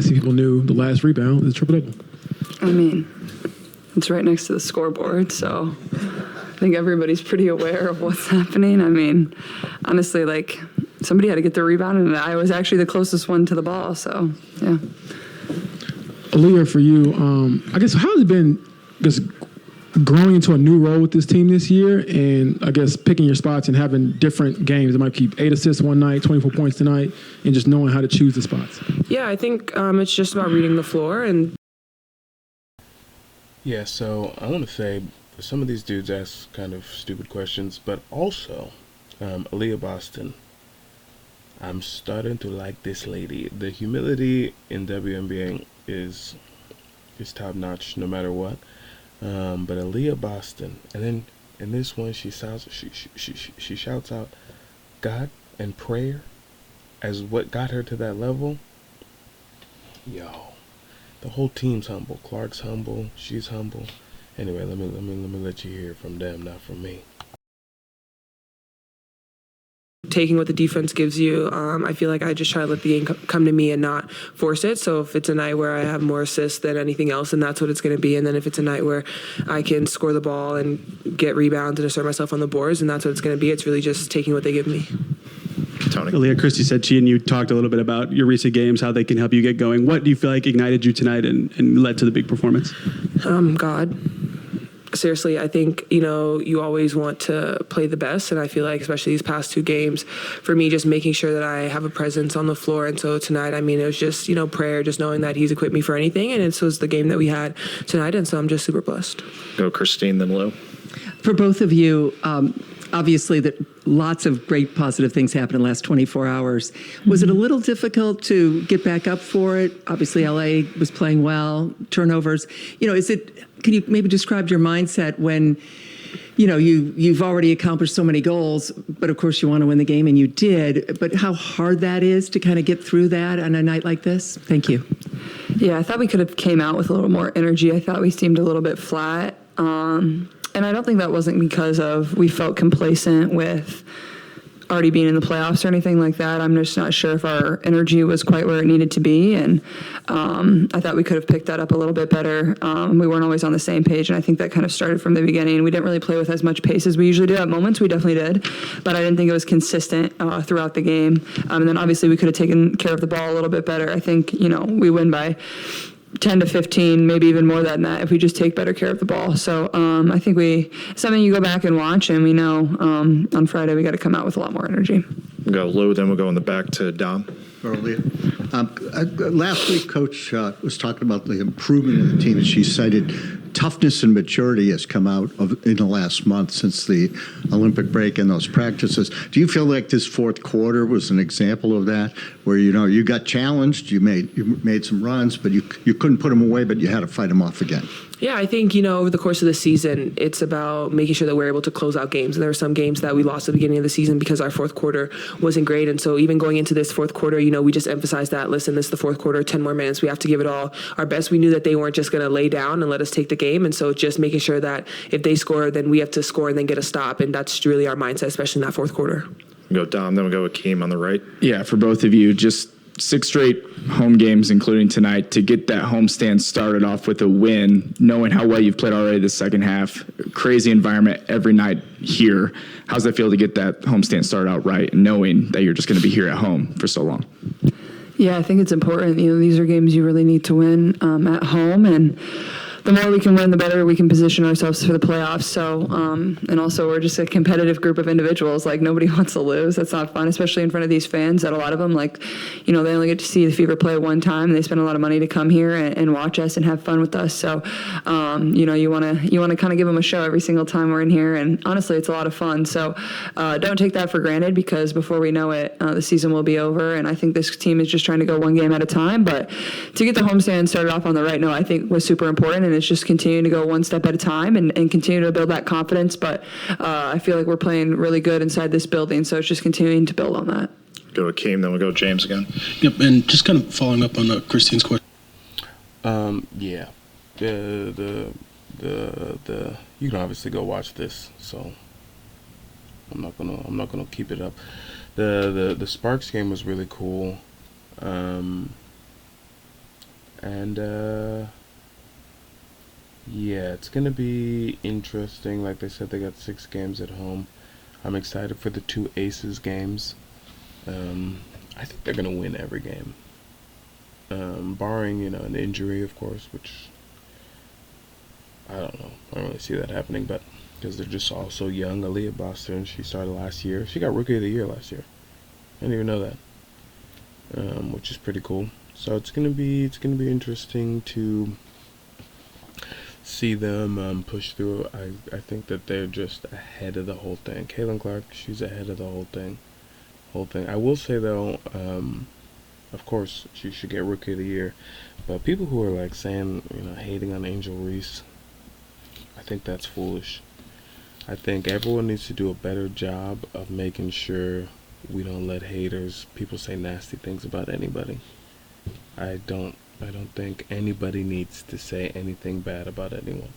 See, people knew the last rebound is triple-double. I mean, it's right next to the scoreboard, so I think everybody's pretty aware of what's happening. I mean, honestly, like, somebody had to get the rebound, and I was actually the closest one to the ball, so, yeah. Aaliyah, for you, I guess, how has it been just growing into a new role with this team this year and, I guess, picking your spots and having different games? It might keep 8 assists one night, 24 points tonight, and just knowing how to choose the spots. Yeah, I think it's just about reading the floor. And yeah, so I want to say some of these dudes ask kind of stupid questions, but also Aaliyah Boston, I'm starting to like this lady. The humility in WNBA is top notch no matter what. But Aaliyah Boston, and then in this one she shouts out God and prayer as what got her to that level. Yo, the whole team's humble. Clark's humble. She's humble. Anyway, let me let you hear from them, not from me. taking what the defense gives you, I feel like I just try to let the game come to me and not force it. So if it's a night where I have more assists than anything else, then that's what it's going to be. And then if it's a night where I can score the ball and get rebounds and assert myself on the boards, and that's what it's going to be. It's really just taking what they give me. Tony. Aaliyah, Christy said she and you talked a little bit about your recent games, how they can help you get going. What do you feel like ignited you tonight and led to the big performance? God. Seriously, I think, you always want to play the best. And I feel like, especially these past two games, for me, just making sure that I have a presence on the floor. And so tonight, it was just, prayer, just knowing that he's equipped me for anything. And it was the game that we had tonight. And so I'm just super blessed. Go Christine, then Lou. For both of you, obviously, lots of great positive things happened in the last 24 hours. Was it a little difficult to get back up for it? Obviously, LA was playing well, turnovers. Can you maybe describe your mindset when, you've already accomplished so many goals, but of course you want to win the game, and you did, but how hard that is to kind of get through that on a night like this? Thank you. Yeah, I thought we could have came out with a little more energy. I thought we seemed a little bit flat. And I don't think that wasn't because we felt complacent with already being in the playoffs or anything like that. I'm just not sure if our energy was quite where it needed to be. And I thought we could have picked that up a little bit better. We weren't always on the same page, and I think that kind of started from the beginning. We didn't really play with as much pace as we usually do. At moments, we definitely did, but I didn't think it was consistent throughout the game. And then obviously we could have taken care of the ball a little bit better. I think, we win by 10 to 15, maybe even more than that, if we just take better care of the ball. So I think something you go back and watch, and we know on Friday we got to come out with a lot more energy. We'll go Lou, then we'll go in the back to Dom. Last week, Coach was talking about the improvement in the team, and she cited toughness and maturity has come out in the last month since the Olympic break and those practices. Do you feel like this fourth quarter was an example of that, where you got challenged, you made some runs, but you couldn't put them away, but you had to fight them off again? Yeah, I think, over the course of the season, it's about making sure that we're able to close out games. And there were some games that we lost at the beginning of the season because our fourth quarter wasn't great. And so even going into this fourth quarter, we just emphasized that, listen, this is the fourth quarter, 10 more minutes. We have to give it all our best. We knew that they weren't just going to lay down and let us take the game. And so just making sure that if they score, then we have to score and then get a stop. And that's really our mindset, especially in that fourth quarter. We'll go Dom, then we'll go with Keem on the right. Yeah, for both of you, just 6 straight home games, including tonight, to get that homestand started off with a win, knowing how well you've played already the second half. Crazy environment every night here. How's that feel to get that homestand started out right, knowing that you're just going to be here at home for so long? Yeah, I think it's important. These are games you really need to win at home, and the more we can win, the better we can position ourselves for the playoffs. So, and also we're just a competitive group of individuals. Like, nobody wants to lose. That's not fun, especially in front of these fans that a lot of them, they only get to see the Fever play one time, and they spend a lot of money to come here and watch us and have fun with us. So, you want to kind of give them a show every single time we're in here. And honestly, it's a lot of fun. So, don't take that for granted, because before we know it, the season will be over. And I think this team is just trying to go one game at a time. But to get the homestand started off on the right note, I think was super important. And it's just continuing to go one step at a time and continue to build that confidence. But I feel like we're playing really good inside this building, so it's just continuing to build on that. Go with Keem, then we'll go James again. Yep, and just kind of following up on Christine's question. Yeah, the you can obviously go watch this, so I'm not gonna keep it up. The Sparks game was really cool. And yeah, it's gonna be interesting. Like they said, they got 6 games at home. I'm excited for the 2 Aces games. I think they're gonna win every game, barring an injury, of course, which I don't know. I don't really see that happening, but because they're just all so young. Aaliyah Boston, she started last year. She got Rookie of the Year last year. I didn't even know that, which is pretty cool. So it's gonna be interesting to see them push through. I think that they're just ahead of the whole thing. Caitlin Clark, she's ahead of the whole thing. I will say though, of course she should get Rookie of the Year, but people who are like saying, hating on Angel Reese, I think that's foolish. I think everyone needs to do a better job of making sure we don't let people say nasty things about anybody. I don't think anybody needs to say anything bad about anyone,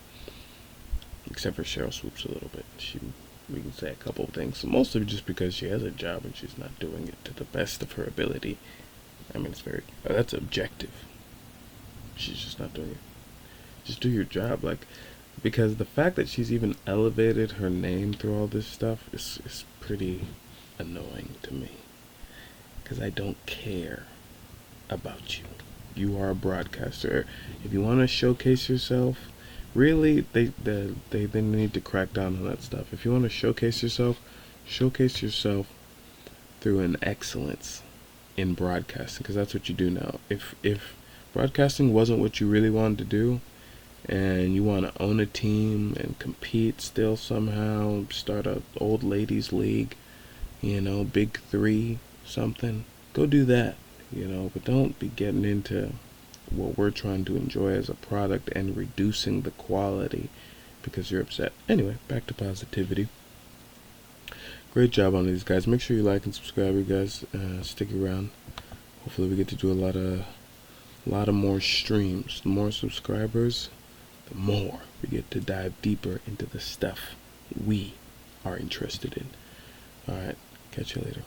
except for Cheryl Swoops a little bit. We can say a couple of things, mostly just because she has a job and she's not doing it to the best of her ability. I mean, that's objective. She's just not doing it. Just do your job, because the fact that she's even elevated her name through all this stuff is pretty annoying to me, because I don't care about you. You are a broadcaster. If you want to showcase yourself, really, they need to crack down on that stuff. If you want to showcase yourself through an excellence in broadcasting, because that's what you do now. If broadcasting wasn't what you really wanted to do, and you want to own a team and compete still somehow, start a old ladies league, Big 3 something, go do that, but don't be getting into what we're trying to enjoy as a product and reducing the quality because you're upset. Anyway, back to positivity. Great job on these guys. Make sure you like and subscribe, you guys. Stick around. Hopefully we get to do a lot of more streams. The more subscribers, the more we get to dive deeper into the stuff we are interested in. All right, catch you later.